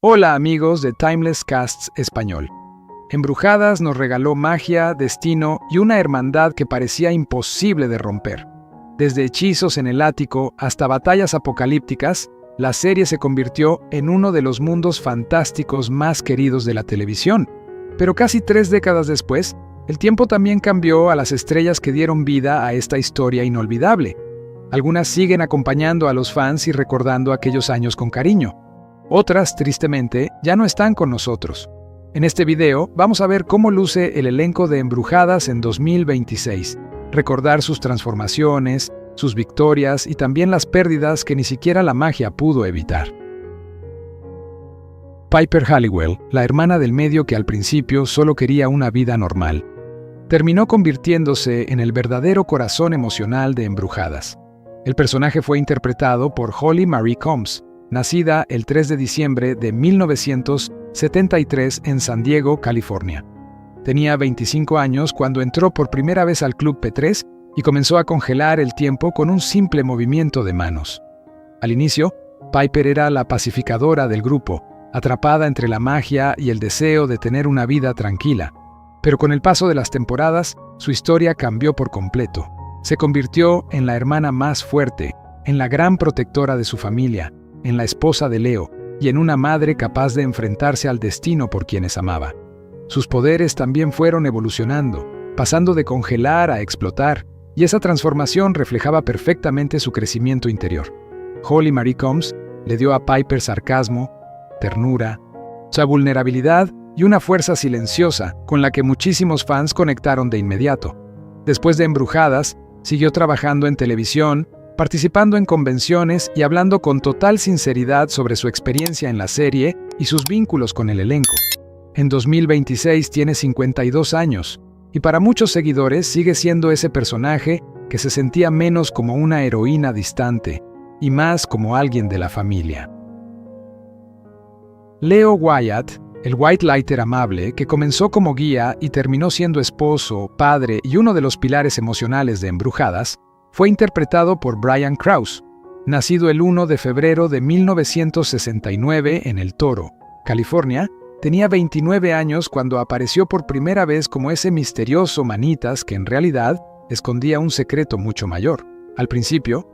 Hola amigos de Timeless Casts Español. Embrujadas nos regaló magia, destino y una hermandad que parecía imposible de romper. Desde hechizos en el ático hasta batallas apocalípticas, la serie se convirtió en uno de los mundos fantásticos más queridos de la televisión. Pero casi 3 décadas después, el tiempo también cambió a las estrellas que dieron vida a esta historia inolvidable. Algunas siguen acompañando a los fans y recordando aquellos años con cariño. Otras, tristemente, ya no están con nosotros. En este video vamos a ver cómo luce el elenco de Embrujadas en 2026, recordar sus transformaciones, sus victorias y también las pérdidas que ni siquiera la magia pudo evitar. Piper Halliwell, la hermana del medio que al principio solo quería una vida normal, terminó convirtiéndose en el verdadero corazón emocional de Embrujadas. El personaje fue interpretado por Holly Marie Combs, nacida el 3 de diciembre de 1973 en San Diego, California. Tenía 25 años cuando entró por primera vez al Club P3 y comenzó a congelar el tiempo con un simple movimiento de manos. Al inicio, Piper era la pacificadora del grupo, atrapada entre la magia y el deseo de tener una vida tranquila. Pero con el paso de las temporadas, su historia cambió por completo. Se convirtió en la hermana más fuerte, en la gran protectora de su familia, en la esposa de Leo y en una madre capaz de enfrentarse al destino por quienes amaba. Sus poderes también fueron evolucionando, pasando de congelar a explotar, y esa transformación reflejaba perfectamente su crecimiento interior. Holly Marie Combs le dio a Piper sarcasmo, ternura, su vulnerabilidad y una fuerza silenciosa con la que muchísimos fans conectaron de inmediato. Después de Embrujadas, siguió trabajando en televisión, participando en convenciones y hablando con total sinceridad sobre su experiencia en la serie y sus vínculos con el elenco. En 2026 tiene 52 años, y para muchos seguidores sigue siendo ese personaje que se sentía menos como una heroína distante y más como alguien de la familia. Leo Wyatt, el White Lighter amable que comenzó como guía y terminó siendo esposo, padre y uno de los pilares emocionales de Embrujadas, fue interpretado por Brian Krause, nacido el 1 de febrero de 1969 en El Toro, California. Tenía 29 años cuando apareció por primera vez como ese misterioso manitas que en realidad escondía un secreto mucho mayor. Al principio,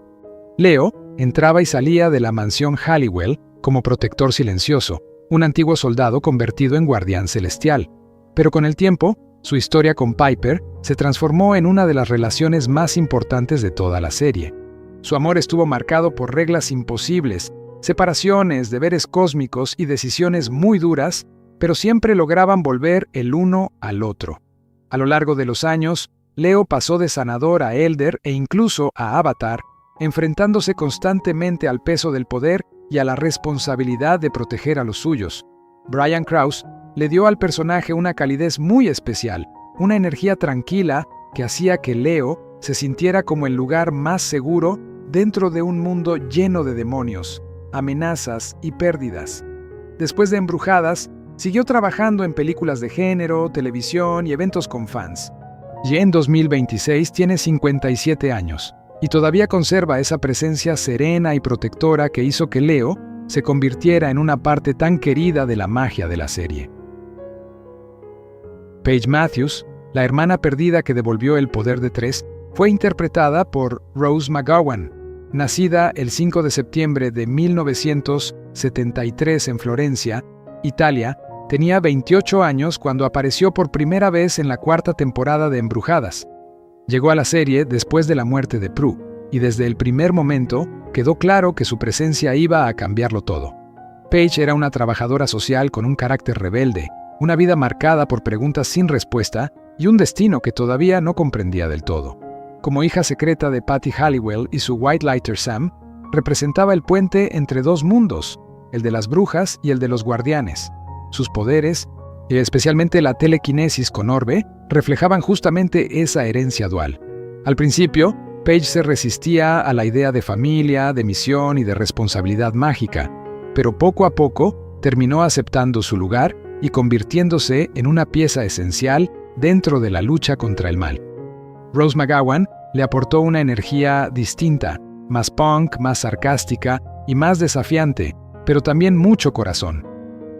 Leo entraba y salía de la mansión Halliwell como protector silencioso, un antiguo soldado convertido en guardián celestial. Pero con el tiempo, su historia con Piper se transformó en una de las relaciones más importantes de toda la serie. Su amor estuvo marcado por reglas imposibles, separaciones, deberes cósmicos y decisiones muy duras, pero siempre lograban volver el uno al otro. A lo largo de los años, Leo pasó de sanador a Elder e incluso a Avatar, enfrentándose constantemente al peso del poder y a la responsabilidad de proteger a los suyos. Brian Krause le dio al personaje una calidez muy especial, una energía tranquila que hacía que Leo se sintiera como el lugar más seguro dentro de un mundo lleno de demonios, amenazas y pérdidas. Después de Embrujadas, siguió trabajando en películas de género, televisión y eventos con fans. Y en 2026 tiene 57 años, y todavía conserva esa presencia serena y protectora que hizo que Leo se convirtiera en una parte tan querida de la magia de la serie. Paige Matthews, la hermana perdida que devolvió el poder de 3, fue interpretada por Rose McGowan. Nacida el 5 de septiembre de 1973 en Florencia, Italia, tenía 28 años cuando apareció por primera vez en la 4ª temporada de Embrujadas. Llegó a la serie después de la muerte de Prue, y desde el primer momento quedó claro que su presencia iba a cambiarlo todo. Paige era una trabajadora social con un carácter rebelde, una vida marcada por preguntas sin respuesta y un destino que todavía no comprendía del todo. Como hija secreta de Patty Halliwell y su White Lighter Sam, representaba el puente entre dos mundos, el de las brujas y el de los guardianes. Sus poderes, y especialmente la telequinesis con orbe, reflejaban justamente esa herencia dual. Al principio, Paige se resistía a la idea de familia, de misión y de responsabilidad mágica, pero poco a poco terminó aceptando su lugar y convirtiéndose en una pieza esencial dentro de la lucha contra el mal. Rose McGowan le aportó una energía distinta, más punk, más sarcástica y más desafiante, pero también mucho corazón.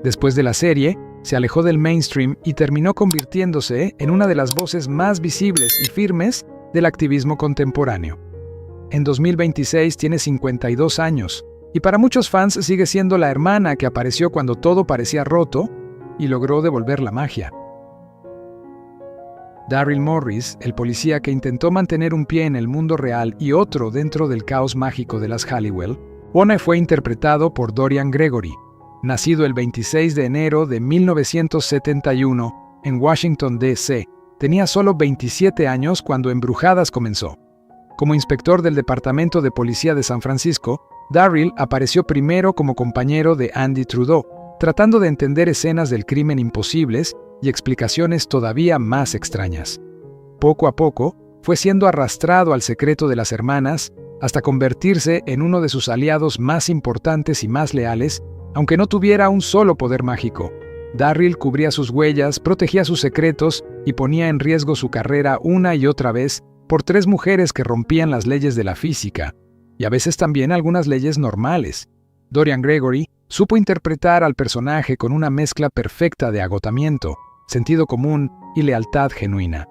Después de la serie, se alejó del mainstream y terminó convirtiéndose en una de las voces más visibles y firmes del activismo contemporáneo. En 2026 tiene 52 años, y para muchos fans sigue siendo la hermana que apareció cuando todo parecía roto y logró devolver la magia. Daryl Morris, el policía que intentó mantener un pie en el mundo real y otro dentro del caos mágico de las Halliwell, fue interpretado por Dorian Gregory, nacido el 26 de enero de 1971 en Washington, D.C. Tenía solo 27 años cuando Embrujadas comenzó. Como inspector del Departamento de Policía de San Francisco, Daryl apareció primero como compañero de Andy Trudeau, tratando de entender escenas del crimen imposibles y explicaciones todavía más extrañas. Poco a poco, fue siendo arrastrado al secreto de las hermanas hasta convertirse en uno de sus aliados más importantes y más leales, aunque no tuviera un solo poder mágico. Daryl cubría sus huellas, protegía sus secretos y ponía en riesgo su carrera una y otra vez por 3 mujeres que rompían las leyes de la física, y a veces también algunas leyes normales. Dorian Gregory supo interpretar al personaje con una mezcla perfecta de agotamiento, sentido común y lealtad genuina.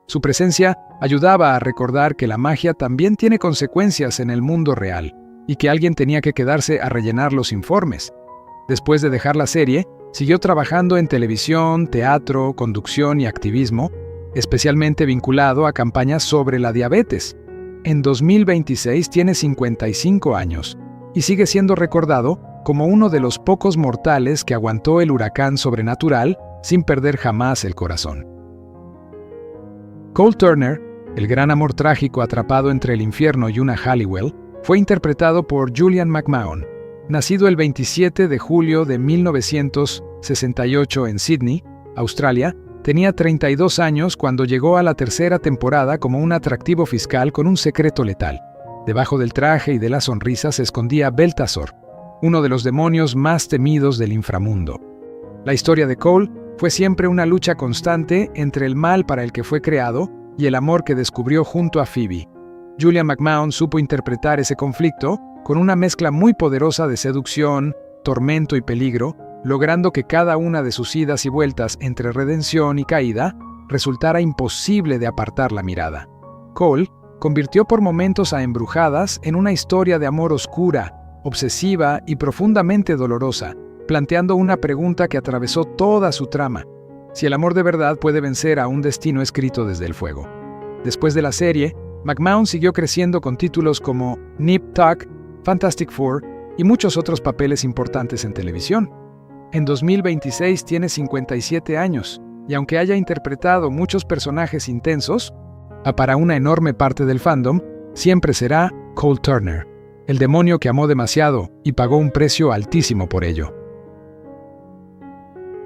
Su presencia ayudaba a recordar que la magia también tiene consecuencias en el mundo real, y que alguien tenía que quedarse a rellenar los informes. Después de dejar la serie, siguió trabajando en televisión, teatro, conducción y activismo, especialmente vinculado a campañas sobre la diabetes. En 2026 tiene 55 años y sigue siendo recordado como uno de los pocos mortales que aguantó el huracán sobrenatural sin perder jamás el corazón. Cole Turner, el gran amor trágico atrapado entre el infierno y una Halliwell, fue interpretado por Julian McMahon. Nacido el 27 de julio de 1968 en Sydney, Australia, tenía 32 años cuando llegó a la tercera temporada como un atractivo fiscal con un secreto letal. Debajo del traje y de la sonrisa se escondía Beltasor, uno de los demonios más temidos del inframundo. La historia de Cole fue siempre una lucha constante entre el mal para el que fue creado y el amor que descubrió junto a Phoebe. Julian McMahon supo interpretar ese conflicto con una mezcla muy poderosa de seducción, tormento y peligro, logrando que cada una de sus idas y vueltas entre redención y caída resultara imposible de apartar la mirada. Cole convirtió por momentos a Embrujadas en una historia de amor oscura, obsesiva y profundamente dolorosa, planteando una pregunta que atravesó toda su trama: si el amor de verdad puede vencer a un destino escrito desde el fuego. Después de la serie, McMahon siguió creciendo con títulos como Nip Tuck, Fantastic Four y muchos otros papeles importantes en televisión. En 2026 tiene 57 años, y aunque haya interpretado muchos personajes intensos, para una enorme parte del fandom, siempre será Cole Turner, el demonio que amó demasiado y pagó un precio altísimo por ello.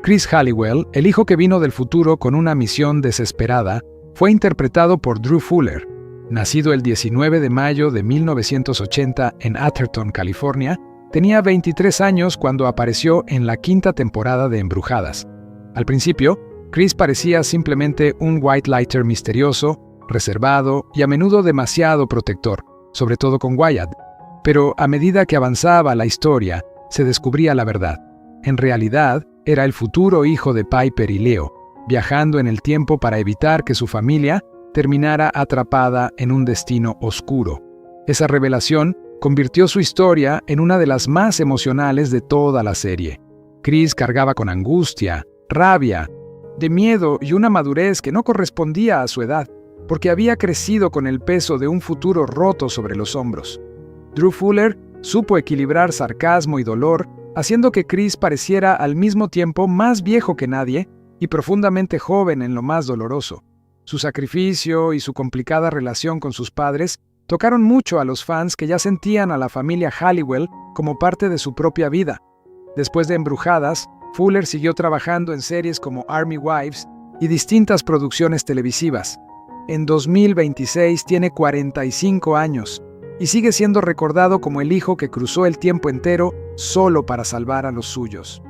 Chris Halliwell, el hijo que vino del futuro con una misión desesperada, fue interpretado por Drew Fuller. Nacido el 19 de mayo de 1980 en Atherton, California, tenía 23 años cuando apareció en la 5ª temporada de Embrujadas. Al principio, Chris parecía simplemente un white lighter misterioso, reservado y a menudo demasiado protector, sobre todo con Wyatt. Pero a medida que avanzaba la historia, se descubría la verdad. En realidad, era el futuro hijo de Piper y Leo, viajando en el tiempo para evitar que su familia terminara atrapada en un destino oscuro. Esa revelación convirtió su historia en una de las más emocionales de toda la serie. Chris cargaba con angustia, rabia, de miedo y una madurez que no correspondía a su edad, porque había crecido con el peso de un futuro roto sobre los hombros. Drew Fuller supo equilibrar sarcasmo y dolor, haciendo que Chris pareciera al mismo tiempo más viejo que nadie y profundamente joven en lo más doloroso. Su sacrificio y su complicada relación con sus padres tocaron mucho a los fans que ya sentían a la familia Halliwell como parte de su propia vida. Después de Embrujadas, Fuller siguió trabajando en series como Army Wives y distintas producciones televisivas. En 2026 tiene 45 años y sigue siendo recordado como el hijo que cruzó el tiempo entero solo para salvar a los suyos.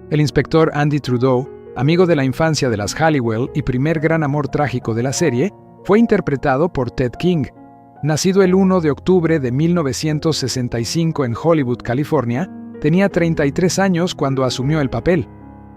El inspector Andy Trudeau, amigo de la infancia de las Halliwell y primer gran amor trágico de la serie, fue interpretado por Ted King. Nacido el 1 de octubre de 1965 en Hollywood, California, tenía 33 años cuando asumió el papel.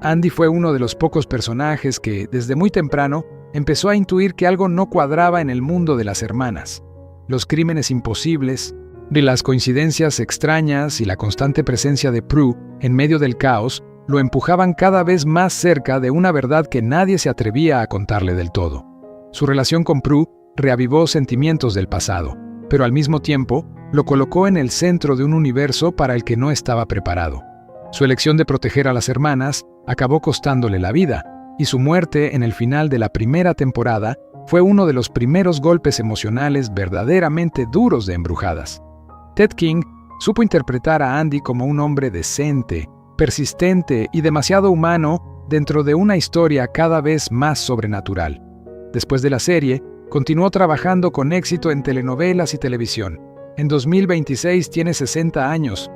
Andy fue uno de los pocos personajes que, desde muy temprano, empezó a intuir que algo no cuadraba en el mundo de las hermanas. Los crímenes imposibles, de las coincidencias extrañas y la constante presencia de Prue en medio del caos lo empujaban cada vez más cerca de una verdad que nadie se atrevía a contarle del todo. Su relación con Prue reavivó sentimientos del pasado, pero al mismo tiempo lo colocó en el centro de un universo para el que no estaba preparado. Su elección de proteger a las hermanas acabó costándole la vida, y su muerte en el final de la primera temporada fue uno de los primeros golpes emocionales verdaderamente duros de Embrujadas. Ted King supo interpretar a Andy como un hombre decente, persistente y demasiado humano dentro de una historia cada vez más sobrenatural. Después de la serie, continuó trabajando con éxito en telenovelas y televisión. En 2026 tiene 60 años,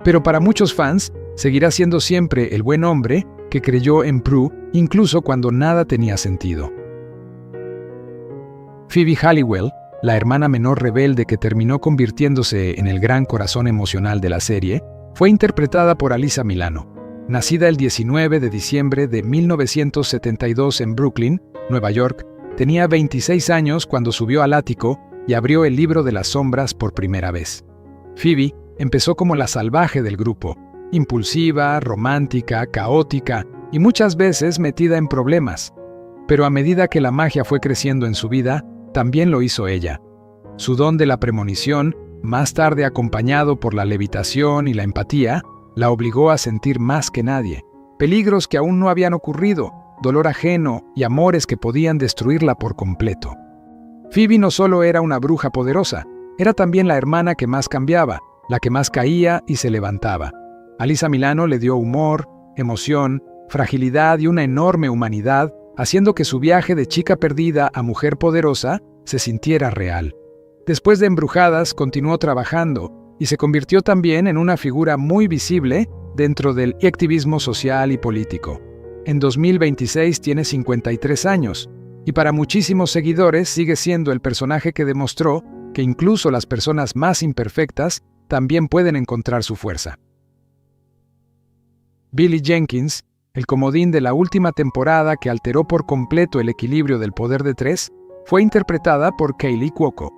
pero para muchos fans seguirá siendo siempre el buen hombre que creyó en Prue incluso cuando nada tenía sentido. Phoebe Halliwell, la hermana menor rebelde que terminó convirtiéndose en el gran corazón emocional de la serie, fue interpretada por Alyssa Milano. Nacida el 19 de diciembre de 1972 en Brooklyn, Nueva York, tenía 26 años cuando subió al ático y abrió el libro de las sombras por primera vez. Phoebe empezó como la salvaje del grupo, impulsiva, romántica, caótica y muchas veces metida en problemas. Pero a medida que la magia fue creciendo en su vida, también lo hizo ella. Su don de la premonición, más tarde acompañado por la levitación y la empatía, la obligó a sentir más que nadie, peligros que aún no habían ocurrido, dolor ajeno y amores que podían destruirla por completo. Phoebe no solo era una bruja poderosa, era también la hermana que más cambiaba, la que más caía y se levantaba. Alyssa Milano le dio humor, emoción, fragilidad y una enorme humanidad, haciendo que su viaje de chica perdida a mujer poderosa se sintiera real. Después de Embrujadas, continuó trabajando y se convirtió también en una figura muy visible dentro del activismo social y político. En 2026 tiene 53 años y para muchísimos seguidores sigue siendo el personaje que demostró que incluso las personas más imperfectas también pueden encontrar su fuerza. Billie Jenkins, el comodín de la última temporada que alteró por completo el equilibrio del poder de tres, fue interpretada por Kaley Cuoco.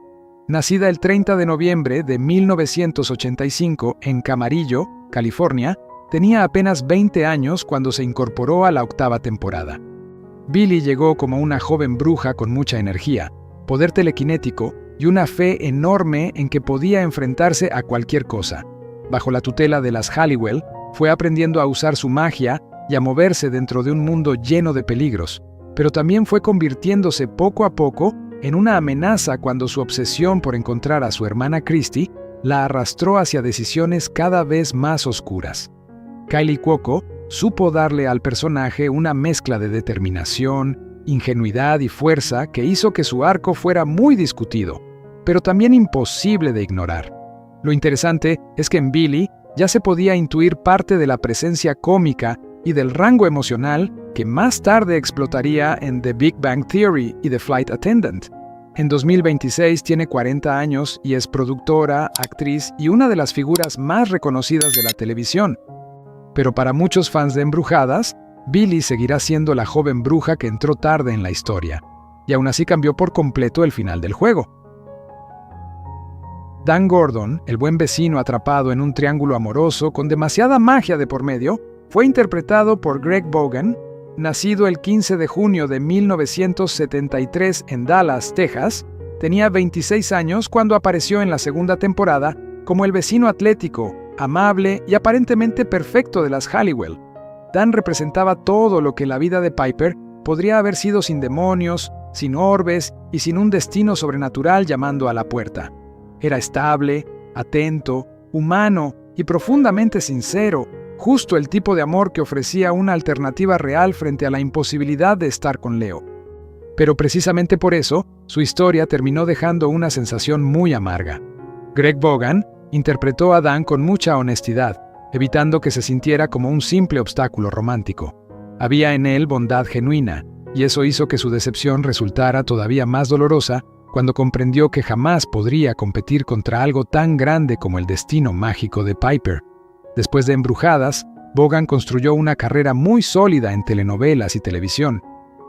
Nacida el 30 de noviembre de 1985 en Camarillo, California, tenía apenas 20 años cuando se incorporó a la octava temporada. Billie llegó como una joven bruja con mucha energía, poder telequinético y una fe enorme en que podía enfrentarse a cualquier cosa. Bajo la tutela de las Halliwell, fue aprendiendo a usar su magia y a moverse dentro de un mundo lleno de peligros, pero también fue convirtiéndose poco a poco en una amenaza cuando su obsesión por encontrar a su hermana Christy la arrastró hacia decisiones cada vez más oscuras. Kaley Cuoco supo darle al personaje una mezcla de determinación, ingenuidad y fuerza que hizo que su arco fuera muy discutido, pero también imposible de ignorar. Lo interesante es que en Billie ya se podía intuir parte de la presencia cómica y del rango emocional que más tarde explotaría en The Big Bang Theory y The Flight Attendant. En 2026 tiene 40 años y es productora, actriz y una de las figuras más reconocidas de la televisión. Pero para muchos fans de Embrujadas, Billie seguirá siendo la joven bruja que entró tarde en la historia, y aún así cambió por completo el final del juego. Dan Gordon, el buen vecino atrapado en un triángulo amoroso con demasiada magia de por medio, fue interpretado por Greg Bogan, nacido el 15 de junio de 1973 en Dallas, Texas. Tenía 26 años cuando apareció en la segunda temporada como el vecino atlético, amable y aparentemente perfecto de las Halliwell. Dan representaba todo lo que la vida de Piper podría haber sido sin demonios, sin orbes y sin un destino sobrenatural llamando a la puerta. Era estable, atento, humano y profundamente sincero, justo el tipo de amor que ofrecía una alternativa real frente a la imposibilidad de estar con Leo. Pero precisamente por eso, su historia terminó dejando una sensación muy amarga. Greg Bogan interpretó a Dan con mucha honestidad, evitando que se sintiera como un simple obstáculo romántico. Había en él bondad genuina, y eso hizo que su decepción resultara todavía más dolorosa cuando comprendió que jamás podría competir contra algo tan grande como el destino mágico de Piper. Después de Embrujadas, Vaughan construyó una carrera muy sólida en telenovelas y televisión.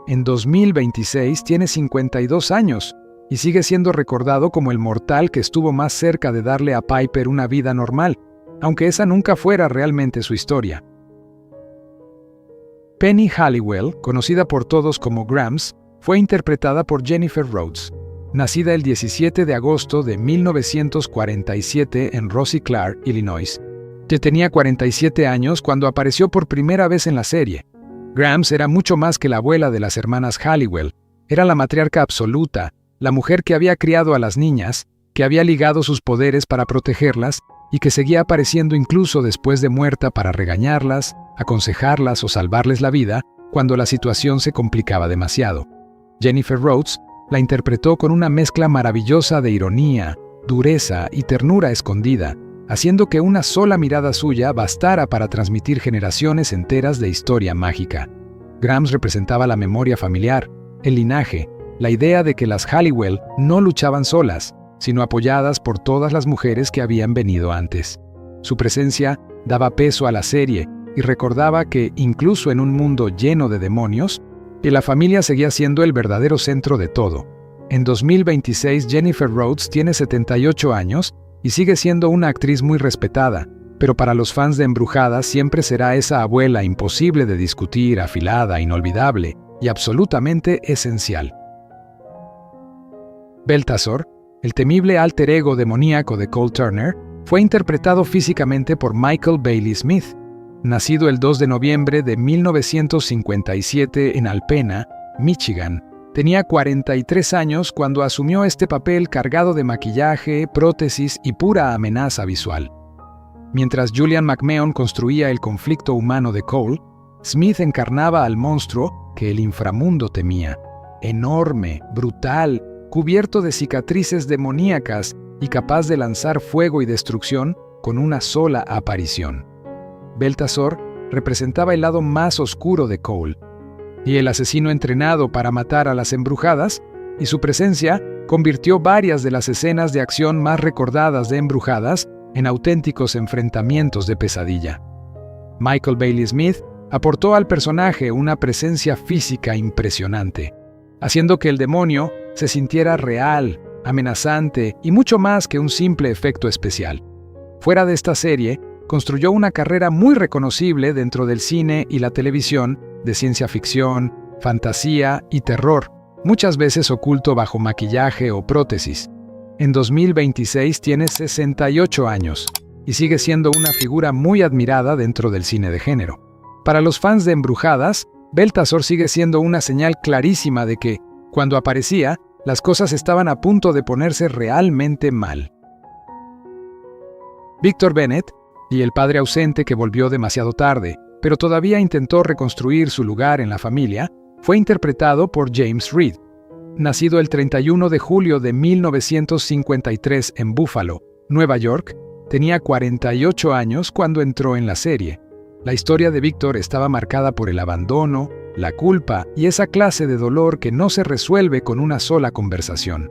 En 2026 tiene 52 años y sigue siendo recordado como el mortal que estuvo más cerca de darle a Piper una vida normal, aunque esa nunca fuera realmente su historia. Penny Halliwell, conocida por todos como Grams, fue interpretada por Jennifer Rhodes. Nacida el 17 de agosto de 1947 en Rosy Clark, Illinois, que tenía 47 años cuando apareció por primera vez en la serie. Grams era mucho más que la abuela de las hermanas Halliwell. Era la matriarca absoluta, la mujer que había criado a las niñas, que había ligado sus poderes para protegerlas y que seguía apareciendo incluso después de muerta para regañarlas, aconsejarlas o salvarles la vida cuando la situación se complicaba demasiado. Jennifer Rhodes la interpretó con una mezcla maravillosa de ironía, dureza y ternura escondida, haciendo que una sola mirada suya bastara para transmitir generaciones enteras de historia mágica. Grams representaba la memoria familiar, el linaje, la idea de que las Halliwell no luchaban solas, sino apoyadas por todas las mujeres que habían venido antes. Su presencia daba peso a la serie y recordaba que, incluso en un mundo lleno de demonios, que la familia seguía siendo el verdadero centro de todo. En 2026 Jennifer Rhodes tiene 78 años y sigue siendo una actriz muy respetada, pero para los fans de Embrujadas siempre será esa abuela imposible de discutir, afilada, inolvidable y absolutamente esencial. Beltasor, el temible alter ego demoníaco de Cole Turner, fue interpretado físicamente por Michael Bailey Smith. Nacido el 2 de noviembre de 1957 en Alpena, Michigan, tenía 43 años cuando asumió este papel cargado de maquillaje, prótesis y pura amenaza visual. Mientras Julian McMahon construía el conflicto humano de Cole, Smith encarnaba al monstruo que el inframundo temía. Enorme, brutal, cubierto de cicatrices demoníacas y capaz de lanzar fuego y destrucción con una sola aparición. Beltasor representaba el lado más oscuro de Cole, y el asesino entrenado para matar a las Embrujadas, y su presencia convirtió varias de las escenas de acción más recordadas de Embrujadas en auténticos enfrentamientos de pesadilla. Michael Bailey Smith aportó al personaje una presencia física impresionante, haciendo que el demonio se sintiera real, amenazante y mucho más que un simple efecto especial. Fuera de esta serie, construyó una carrera muy reconocible dentro del cine y la televisión de ciencia ficción, fantasía y terror, muchas veces oculto bajo maquillaje o prótesis. En 2026 tiene 68 años y sigue siendo una figura muy admirada dentro del cine de género. Para los fans de Embrujadas, Beltasor sigue siendo una señal clarísima de que, cuando aparecía, las cosas estaban a punto de ponerse realmente mal. Victor Bennett, y el padre ausente que volvió demasiado tarde, pero todavía intentó reconstruir su lugar en la familia, fue interpretado por James Reed. Nacido el 31 de julio de 1953 en Buffalo, Nueva York, tenía 48 años cuando entró en la serie. La historia de Victor estaba marcada por el abandono, la culpa y esa clase de dolor que no se resuelve con una sola conversación.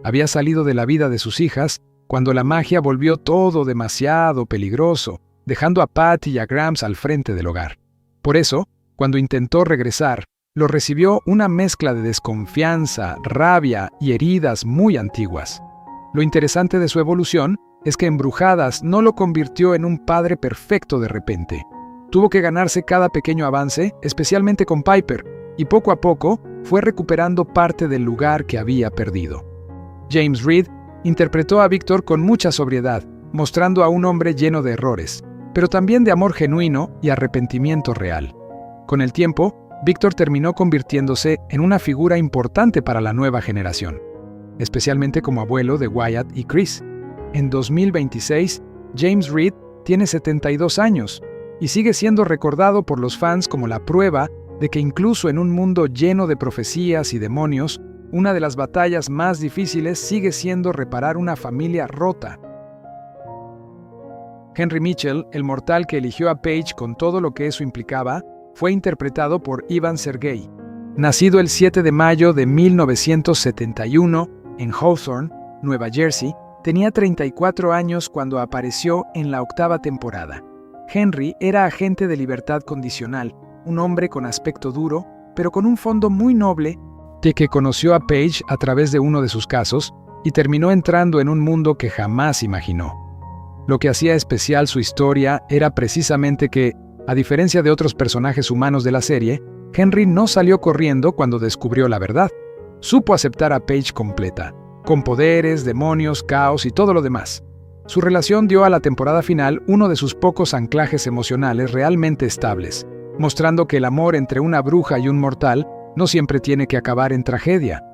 Había salido de la vida de sus hijas cuando la magia volvió todo demasiado peligroso, dejando a Pat y a Grams al frente del hogar. Por eso, cuando intentó regresar, lo recibió una mezcla de desconfianza, rabia y heridas muy antiguas. Lo interesante de su evolución es que Embrujadas no lo convirtió en un padre perfecto de repente. Tuvo que ganarse cada pequeño avance, especialmente con Piper, y poco a poco fue recuperando parte del lugar que había perdido. James Reed interpretó a Victor con mucha sobriedad, mostrando a un hombre lleno de errores, pero también de amor genuino y arrepentimiento real. Con el tiempo, Victor terminó convirtiéndose en una figura importante para la nueva generación, especialmente como abuelo de Wyatt y Chris. En 2026, James Reed tiene 72 años y sigue siendo recordado por los fans como la prueba de que incluso en un mundo lleno de profecías y demonios, una de las batallas más difíciles sigue siendo reparar una familia rota. Henry Mitchell, el mortal que eligió a Paige con todo lo que eso implicaba, fue interpretado por Ivan Sergei. Nacido el 7 de mayo de 1971 en Hawthorne, Nueva Jersey, tenía 34 años cuando apareció en la 8ª temporada. Henry era agente de libertad condicional, un hombre con aspecto duro, pero con un fondo muy noble, de que conoció a Paige a través de uno de sus casos y terminó entrando en un mundo que jamás imaginó. Lo que hacía especial su historia era precisamente que, a diferencia de otros personajes humanos de la serie, Henry no salió corriendo cuando descubrió la verdad. Supo aceptar a Paige completa, con poderes, demonios, caos y todo lo demás. Su relación dio a la temporada final uno de sus pocos anclajes emocionales realmente estables, mostrando que el amor entre una bruja y un mortal no siempre tiene que acabar en tragedia.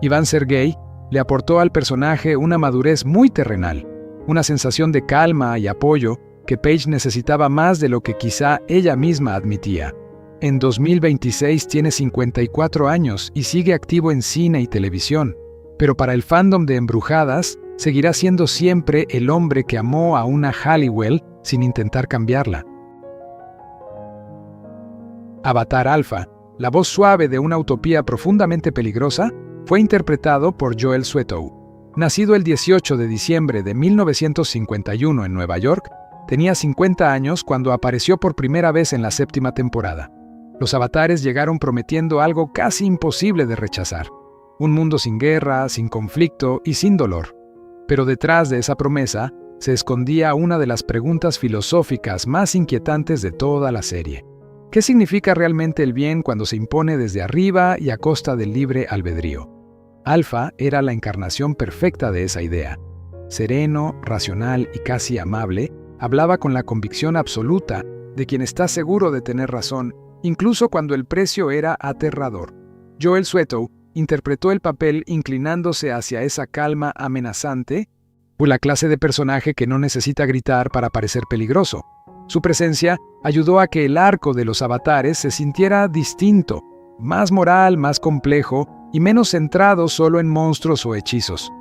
Iván Sergei le aportó al personaje una madurez muy terrenal, una sensación de calma y apoyo que Paige necesitaba más de lo que quizá ella misma admitía. En 2026 tiene 54 años y sigue activo en cine y televisión, pero para el fandom de Embrujadas, seguirá siendo siempre el hombre que amó a una Halliwell sin intentar cambiarla. Avatar Alpha, la voz suave de una utopía profundamente peligrosa, fue interpretado por Joel Suetow. Nacido el 18 de diciembre de 1951 en Nueva York, tenía 50 años cuando apareció por primera vez en la 7ª temporada. Los avatares llegaron prometiendo algo casi imposible de rechazar: un mundo sin guerra, sin conflicto y sin dolor. Pero detrás de esa promesa se escondía una de las preguntas filosóficas más inquietantes de toda la serie. ¿Qué significa realmente el bien cuando se impone desde arriba y a costa del libre albedrío? Alpha era la encarnación perfecta de esa idea. Sereno, racional y casi amable, hablaba con la convicción absoluta de quien está seguro de tener razón, incluso cuando el precio era aterrador. Joel Suetow interpretó el papel inclinándose hacia esa calma amenazante, la clase de personaje que no necesita gritar para parecer peligroso. Su presencia ayudó a que el arco de los avatares se sintiera distinto, más moral, más complejo y menos centrado solo en monstruos o hechizos.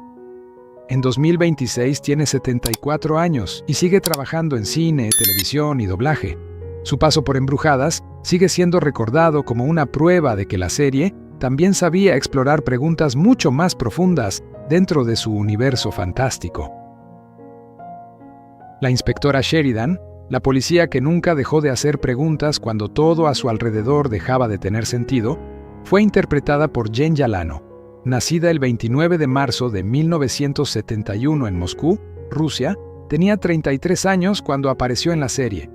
En 2026 tiene 74 años y sigue trabajando en cine, televisión y doblaje. Su paso por Embrujadas sigue siendo recordado como una prueba de que la serie también sabía explorar preguntas mucho más profundas dentro de su universo fantástico. La inspectora Sheridan, la policía que nunca dejó de hacer preguntas cuando todo a su alrededor dejaba de tener sentido, fue interpretada por Jen Yalano. Nacida el 29 de marzo de 1971 en Moscú, Rusia, tenía 33 años cuando apareció en la serie.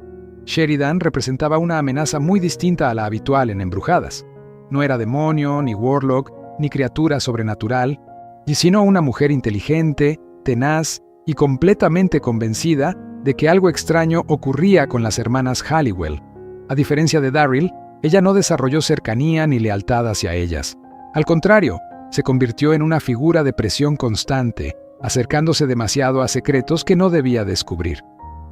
Sheridan representaba una amenaza muy distinta a la habitual en Embrujadas. No era demonio, ni warlock, ni criatura sobrenatural, sino una mujer inteligente, tenaz y completamente convencida de que algo extraño ocurría con las hermanas Halliwell. A diferencia de Daryl, ella no desarrolló cercanía ni lealtad hacia ellas. Al contrario, se convirtió en una figura de presión constante, acercándose demasiado a secretos que no debía descubrir.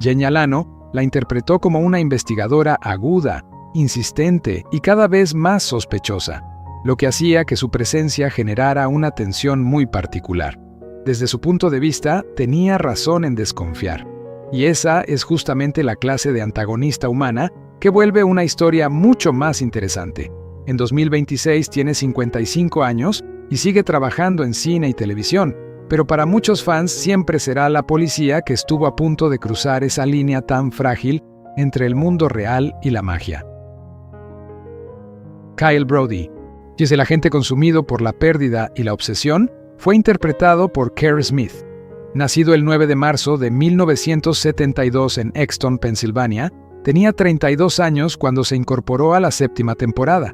Jen Yalano la interpretó como una investigadora aguda, insistente y cada vez más sospechosa, lo que hacía que su presencia generara una tensión muy particular. Desde su punto de vista, tenía razón en desconfiar. Y esa es justamente la clase de antagonista humana que vuelve una historia mucho más interesante. En 2026 tiene 55 años y sigue trabajando en cine y televisión, pero para muchos fans siempre será la policía que estuvo a punto de cruzar esa línea tan frágil entre el mundo real y la magia. Kyle Brody, y es el agente consumido por la pérdida y la obsesión, fue interpretado por Kerr Smith. Nacido el 9 de marzo de 1972 en Exton, Pensilvania, tenía 32 años cuando se incorporó a la 7ª temporada.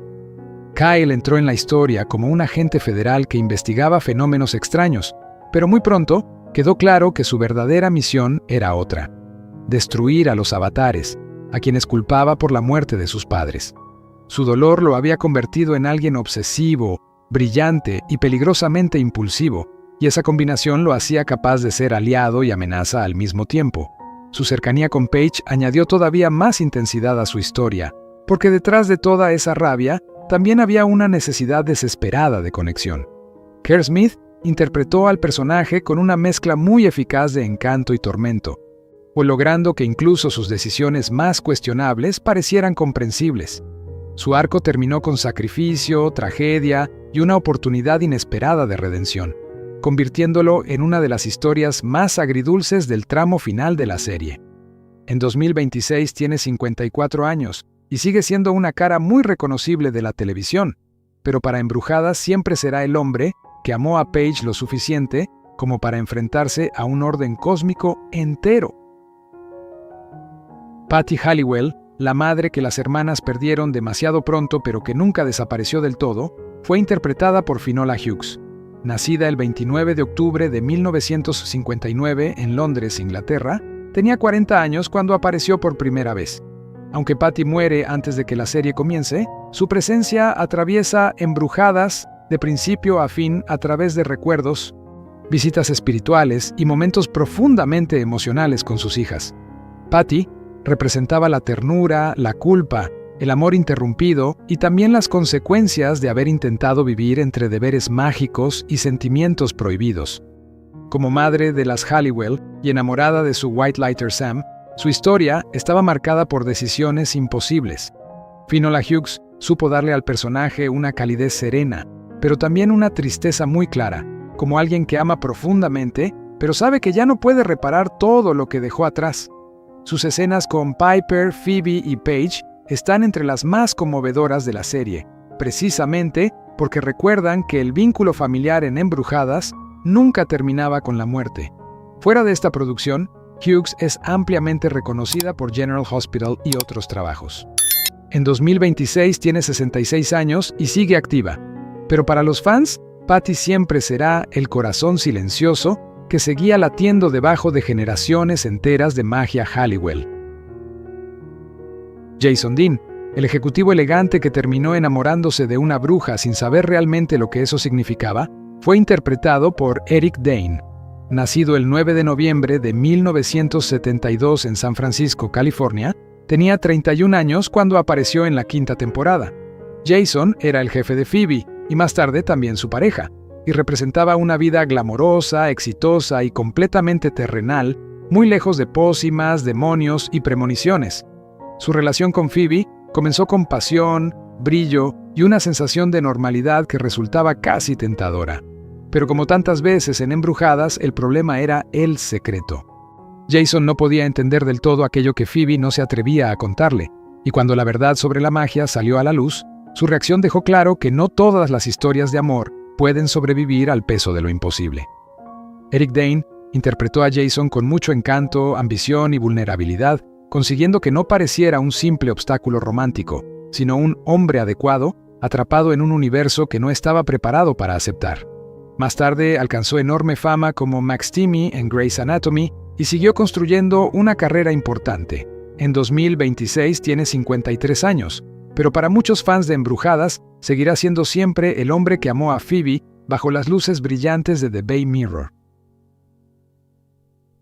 Kyle entró en la historia como un agente federal que investigaba fenómenos extraños, pero muy pronto quedó claro que su verdadera misión era otra: destruir a los avatares, a quienes culpaba por la muerte de sus padres. Su dolor lo había convertido en alguien obsesivo, brillante y peligrosamente impulsivo, y esa combinación lo hacía capaz de ser aliado y amenaza al mismo tiempo. Su cercanía con Paige añadió todavía más intensidad a su historia, porque detrás de toda esa rabia también había una necesidad desesperada de conexión. Kerr Smith interpretó al personaje con una mezcla muy eficaz de encanto y tormento, logrando que incluso sus decisiones más cuestionables parecieran comprensibles. Su arco terminó con sacrificio, tragedia y una oportunidad inesperada de redención, convirtiéndolo en una de las historias más agridulces del tramo final de la serie. En 2026 tiene 54 años y sigue siendo una cara muy reconocible de la televisión, pero para Embrujadas siempre será el hombre que amó a Paige lo suficiente como para enfrentarse a un orden cósmico entero. Patty Halliwell, la madre que las hermanas perdieron demasiado pronto pero que nunca desapareció del todo, fue interpretada por Finola Hughes. Nacida el 29 de octubre de 1959 en Londres, Inglaterra, tenía 40 años cuando apareció por primera vez. Aunque Patty muere antes de que la serie comience, su presencia atraviesa Embrujadas de principio a fin a través de recuerdos, visitas espirituales y momentos profundamente emocionales con sus hijas. Patty representaba la ternura, la culpa, el amor interrumpido y también las consecuencias de haber intentado vivir entre deberes mágicos y sentimientos prohibidos. Como madre de las Halliwell y enamorada de su White Lighter Sam, su historia estaba marcada por decisiones imposibles. Finola Hughes supo darle al personaje una calidez serena, pero también una tristeza muy clara, como alguien que ama profundamente, pero sabe que ya no puede reparar todo lo que dejó atrás. Sus escenas con Piper, Phoebe y Paige están entre las más conmovedoras de la serie, precisamente porque recuerdan que el vínculo familiar en Embrujadas nunca terminaba con la muerte. Fuera de esta producción, Hughes es ampliamente reconocida por General Hospital y otros trabajos. En 2026 tiene 66 años y sigue activa, pero para los fans, Patty siempre será el corazón silencioso que seguía latiendo debajo de generaciones enteras de magia Halliwell. Jason Dean, el ejecutivo elegante que terminó enamorándose de una bruja sin saber realmente lo que eso significaba, fue interpretado por Eric Dane. Nacido el 9 de noviembre de 1972 en San Francisco, California, tenía 31 años cuando apareció en la quinta temporada. Jason era el jefe de Phoebe y más tarde también su pareja, y representaba una vida glamorosa, exitosa y completamente terrenal, muy lejos de pócimas, demonios y premoniciones. Su relación con Phoebe comenzó con pasión, brillo y una sensación de normalidad que resultaba casi tentadora. Pero como tantas veces en Embrujadas, el problema era el secreto. Jason no podía entender del todo aquello que Phoebe no se atrevía a contarle, y cuando la verdad sobre la magia salió a la luz, su reacción dejó claro que no todas las historias de amor pueden sobrevivir al peso de lo imposible. Eric Dane interpretó a Jason con mucho encanto, ambición y vulnerabilidad, consiguiendo que no pareciera un simple obstáculo romántico, sino un hombre adecuado, atrapado en un universo que no estaba preparado para aceptar. Más tarde alcanzó enorme fama como Max Timmy en Grey's Anatomy y siguió construyendo una carrera importante. En 2026 tiene 53 años, pero para muchos fans de Embrujadas, seguirá siendo siempre el hombre que amó a Phoebe bajo las luces brillantes de The Bay Mirror.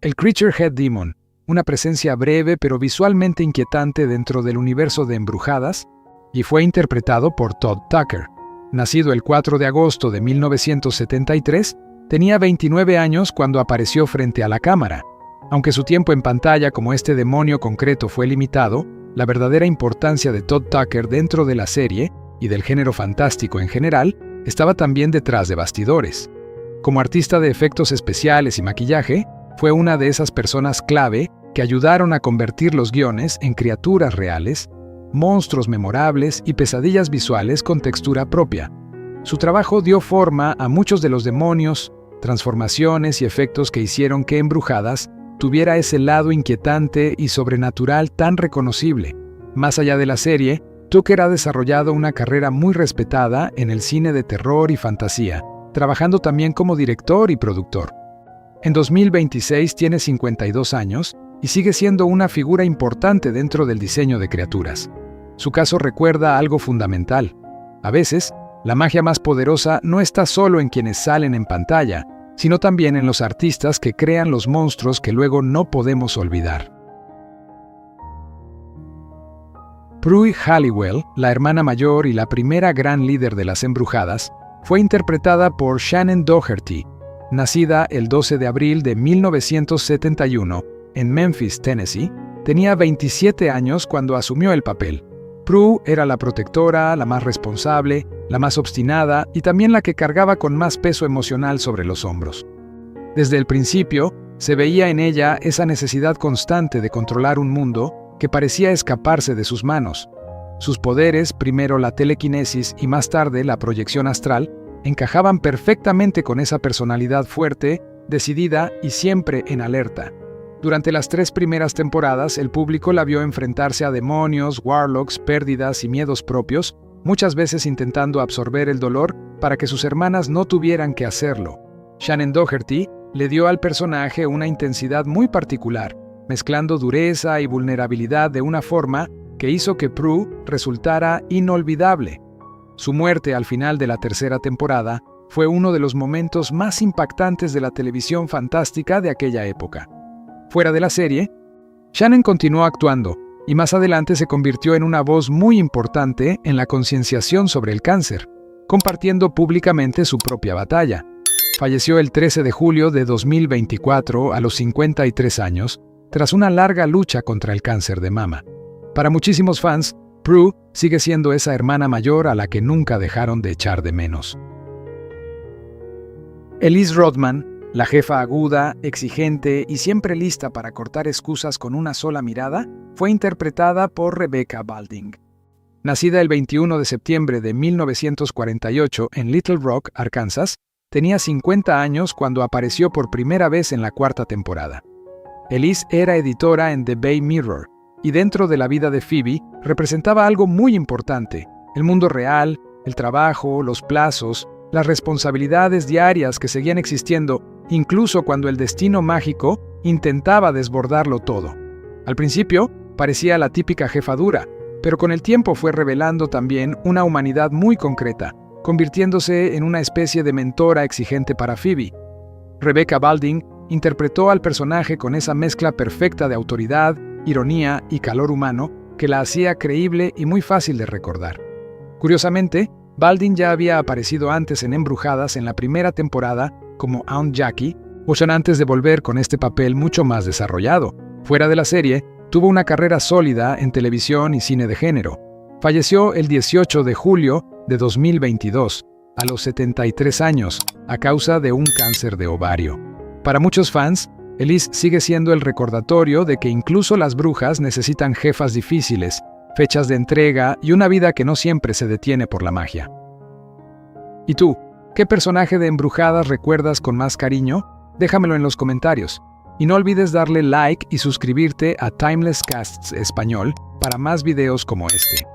El Creature Head Demon, una presencia breve pero visualmente inquietante dentro del universo de Embrujadas, y fue interpretado por Todd Tucker. Nacido el 4 de agosto de 1973, tenía 29 años cuando apareció frente a la cámara. Aunque su tiempo en pantalla como este demonio concreto fue limitado, la verdadera importancia de Todd Tucker dentro de la serie, y del género fantástico en general, estaba también detrás de bastidores. Como artista de efectos especiales y maquillaje, fue una de esas personas clave que ayudaron a convertir los guiones en criaturas reales, monstruos memorables y pesadillas visuales con textura propia. Su trabajo dio forma a muchos de los demonios, transformaciones y efectos que hicieron que Embrujadas tuviera ese lado inquietante y sobrenatural tan reconocible. Más allá de la serie, Tucker ha desarrollado una carrera muy respetada en el cine de terror y fantasía, trabajando también como director y productor. En 2026 tiene 52 años y sigue siendo una figura importante dentro del diseño de criaturas. Su caso recuerda algo fundamental. A veces, la magia más poderosa no está solo en quienes salen en pantalla, sino también en los artistas que crean los monstruos que luego no podemos olvidar. Prue Halliwell, la hermana mayor y la primera gran líder de las Embrujadas, fue interpretada por Shannon Doherty, nacida el 12 de abril de 1971 en Memphis, Tennessee. Tenía 27 años cuando asumió el papel. Prue era la protectora, la más responsable, la más obstinada y también la que cargaba con más peso emocional sobre los hombros. Desde el principio, Se veía en ella esa necesidad constante de controlar un mundo que parecía escaparse de sus manos. Sus poderes, primero la telequinesis y más tarde la proyección astral, encajaban perfectamente con esa personalidad fuerte, decidida y siempre en alerta. Durante las 3 primeras temporadas, el público la vio enfrentarse a demonios, warlocks, pérdidas y miedos propios, muchas veces intentando absorber el dolor para que sus hermanas no tuvieran que hacerlo. Shannen Doherty le dio al personaje una intensidad muy particular, mezclando dureza y vulnerabilidad de una forma que hizo que Prue resultara inolvidable. Su muerte al final de la 3ª temporada fue uno de los momentos más impactantes de la televisión fantástica de aquella época. Fuera de la serie, Shannen continuó actuando y más adelante se convirtió en una voz muy importante en la concienciación sobre el cáncer, compartiendo públicamente su propia batalla. Falleció el 13 de julio de 2024 a los 53 años, tras una larga lucha contra el cáncer de mama. Para muchísimos fans, Prue sigue siendo esa hermana mayor a la que nunca dejaron de echar de menos. Elise Rodman, la jefa aguda, exigente y siempre lista para cortar excusas con una sola mirada, fue interpretada por Rebecca Balding. Nacida el 21 de septiembre de 1948 en Little Rock, Arkansas, tenía 50 años cuando apareció por primera vez en la 4ª temporada. Elise era editora en The Bay Mirror, y dentro de la vida de Phoebe representaba algo muy importante: el mundo real, el trabajo, los plazos, las responsabilidades diarias que seguían existiendo, incluso cuando el destino mágico intentaba desbordarlo todo. Al principio, parecía la típica jefa dura, pero con el tiempo fue revelando también una humanidad muy concreta, convirtiéndose en una especie de mentora exigente para Phoebe. Rebecca Balding interpretó al personaje con esa mezcla perfecta de autoridad, ironía y calor humano que la hacía creíble y muy fácil de recordar. Curiosamente, Balding ya había aparecido antes en Embrujadas en la 1ª temporada como Aunt Jackie, mucho antes de volver con este papel mucho más desarrollado. Fuera de la serie, tuvo una carrera sólida en televisión y cine de género. Falleció el 18 de julio de 2022, a los 73 años, a causa de un cáncer de ovario. Para muchos fans, Elise sigue siendo el recordatorio de que incluso las brujas necesitan jefas difíciles, fechas de entrega y una vida que no siempre se detiene por la magia. ¿Y tú? ¿Qué personaje de Embrujadas recuerdas con más cariño? Déjamelo en los comentarios. Y no olvides darle like y suscribirte a Timeless Casts Español para más videos como este.